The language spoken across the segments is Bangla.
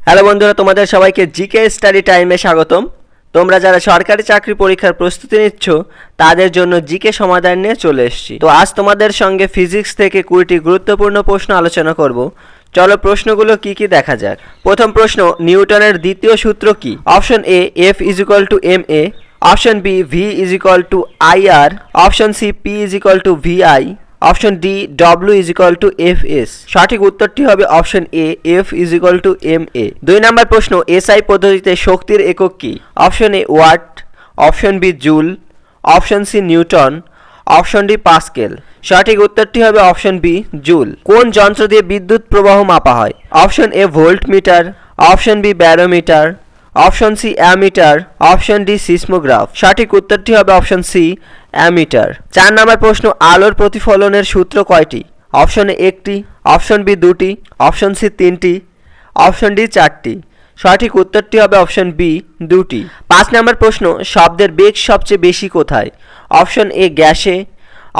হ্যালো বন্ধুরা, তোমাদের সবাইকে জিকে স্টাডি টাইমে স্বাগতম। তোমরা যারা সরকারি চাকরি পরীক্ষার প্রস্তুতি নিচ্ছ তাদের জন্য জিকে সমাধান নিয়ে চলে এসেছি। তো আজ তোমাদের সঙ্গে ফিজিক্স থেকে 20টি গুরুত্বপূর্ণ প্রশ্ন আলোচনা করব। চলো প্রশ্নগুলো কি কি দেখা যাক। প্রথম প্রশ্ন, নিউটনের দ্বিতীয় সূত্র কি? Option A F = ma, option B V = IR, option C P = VI, option D W = FS। সঠিক উত্তরটি হবে অপশন এ F = ma। 2 নম্বর প্রশ্ন, এসআই পদ্ধতিতে শক্তির একক কি? Option A watt, option B joule, option C newton, option D pascal. সঠিক উত্তরটি হবে অপশন বি জুল। কোন যন্ত্র দিয়ে বিদ্যুৎ প্রবাহ মাপা হয়? Option A voltmeter, option B barometer, option C ammeter, option D seismograph. সঠিক উত্তরটি হবে অপশন সি অ্যামিটার। 4 নম্বর প্রশ্ন, আলোর প্রতিফলনের সূত্র কয়টি? অপশন এ 1টি, অপশন বি 2টি, অপশন সি 3টি, অপশন ডি 4টি। সঠিক উত্তরটি হবে অপশন বি 2টি। 5 নম্বর প্রশ্ন, শব্দের বেগ সবচেয়ে বেশি কোথায়? অপশন এ গ্যাসে,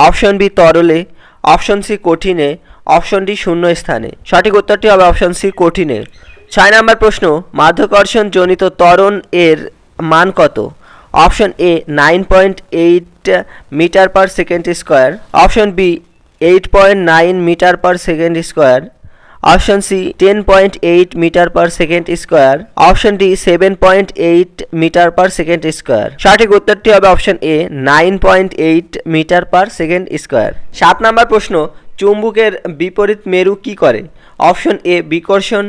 অপশন বি তরলে, অপশন সি কঠিনে, অপশন ডি শূন্য স্থানে। সঠিক উত্তরটি হবে অপশন সি কঠিনে। 6 নম্বর প্রশ্ন, মাধ্যাকর্ষণ জনিত ত্বরণ এর মান কত? Option A 9.8 metre per second square, option B 8.9 metre per second square, option C 10.8 metre per second square, option D 7.8 metre per second square. সঠিক উত্তরটি হবে option A 9.8 metre per second square. 7 নম্বর প্রশ্ন, চুম্বকের বিপরীত মেরু কি করে? অপশন এ বিকর্ষণ,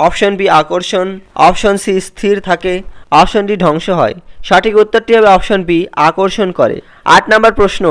অপশন বি আকর্ষণ, অপশন সি স্থির থাকে, অপশন ডি ধ্বংস হয়। সঠিক উত্তরটি হবে অপশন বি আকর্ষণ করে। 8 নম্বর প্রশ্ন,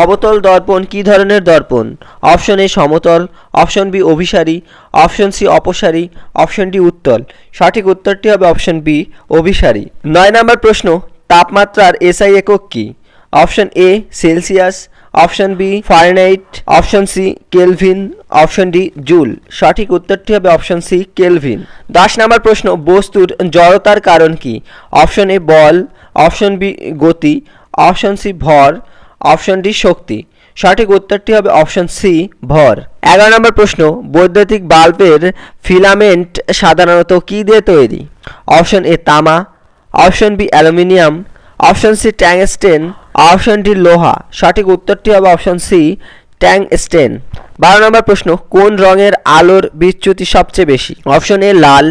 অবতল দর্পণ কি ধরনের দর্পণ? অপশন এ সমতল, অপশন বি অভিসারী, অপশন সি অপসারী, অপশন ডি উত্তল। সঠিক উত্তরটি হবে অপশন বি অভিসারী। 9 নম্বর প্রশ্ন, তাপমাত্রার এসআই একক কি? Option A Celsius, option B Fahrenheit, option C kelvin, option D joule. সঠিক উত্তরটি হবে অপশন সি কেলভিন। 10 নম্বর প্রশ্ন, বস্তুর জড়তার কারণ কি? অপশন এ বল, অপশন বি গতি, অপশন সি ভর, অপশন ডি শক্তি। সঠিক উত্তরটি হবে অপশন সি ভর। 11 নম্বর প্রশ্ন, বৈদ্যুতিক বাল্বের ফিলামেন্ট সাধারণত কি দিয়ে তৈরি? অপশন এ তামা, option B aluminium, option C tungsten, option D লোহা। সঠিক উত্তরটি হবে অপশন সি ট্যাংস্টেন। 12 নম্বর প্রশ্ন, কোন রঙের আলোর বিচ্যুতি সবচেয়ে বেশি? অপশন এ লাল,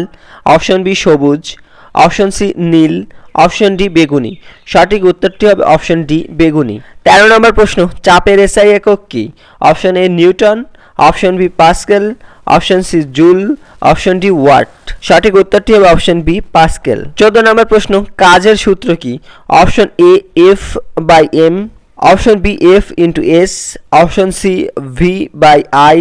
অপশন বি সবুজ, অপশন সি নীল, অপশন ডি বেগুনি। সঠিক উত্তরটি হবে অপশন ডি বেগুনি। 13 নম্বর প্রশ্ন, চাপের এসআই একক কি? Option A newton, option B pascal, option C joule, option D watt. সঠিক উত্তরটি হবে অপশন বি পাস্কেল। 14 নম্বর প্রশ্ন, কাজের সূত্র কি? Option A F/m, option B F/s, option C V/I,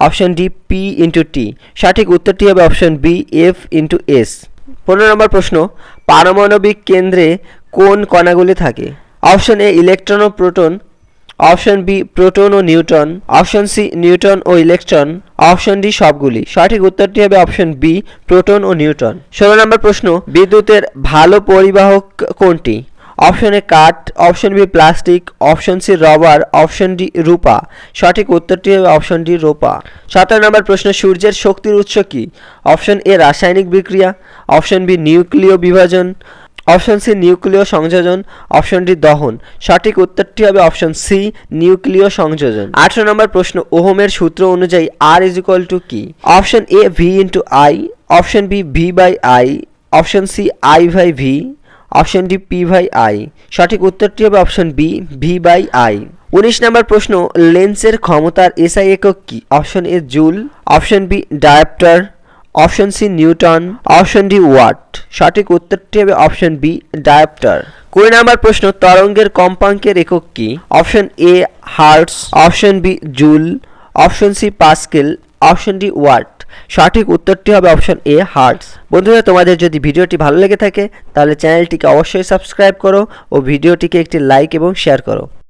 option D P/T। সঠিক উত্তরটি হবে অপশন বি F/s। 15 নম্বর প্রশ্ন, পারমাণবিক কেন্দ্রে কোন কণাগুলি থাকে? অপশন এ ইলেকট্রন ও প্রোটন, অপশন বি প্রোটন ও নিউট্রন, অপশন সি নিউট্রন ও ইলেকট্রন, অপশন ডি সবগুলি। সঠিক উত্তরটি হবে অপশন বি প্রোটন ও নিউট্রন। 16 নম্বর প্রশ্ন, বিদ্যুতের ভালো পরিবাহক কোনটি? অপশন এ কাঠ, option B plastic, option C rubber, option D রূপা। সঠিক উত্তরটি হবে অপশন ডি রূপা। 17 নম্বর প্রশ্ন, সূর্যের শক্তির উৎস কি? অপশন এ রাসায়নিক বিক্রিয়া, অপশন বি নিউক্লিয় বিভাজন, অপশন সি নিউক্লিয় সংযোজন, অপশন ডি দহন। সঠিক উত্তরটি হবে অপশন সি নিউক্লিয় সংযোজন। 18 নম্বর প্রশ্ন, ওহমের সূত্র অনুযায়ী R = কি? Option A V/I, option B V/I, option C I/V, option D P/I। সঠিক উত্তরটি হবে অপশন বি V/I। 19 নম্বর প্রশ্ন, লেন্সের ক্ষমতার এসআই একক কি? Option A joule, option B dioptre, option C newton, option D watt. সঠিক উত্তরটি হবে অপশন বি ডায়োপ্টার। 20 নম্বর প্রশ্ন, তরঙ্গের কম্পাঙ্কের একক কি? Option A hertz, option B joule, option C pascal, option D watt. সঠিক উত্তরটি হবে অপশন এ হার্টজ। বন্ধুরা, তোমাদের যদি ভিডিওটি ভালো লেগে থাকে তাহলে চ্যানেলটিকে অবশ্যই সাবস্ক্রাইব করো ও ভিডিওটিকে একটি লাইক এবং শেয়ার করো।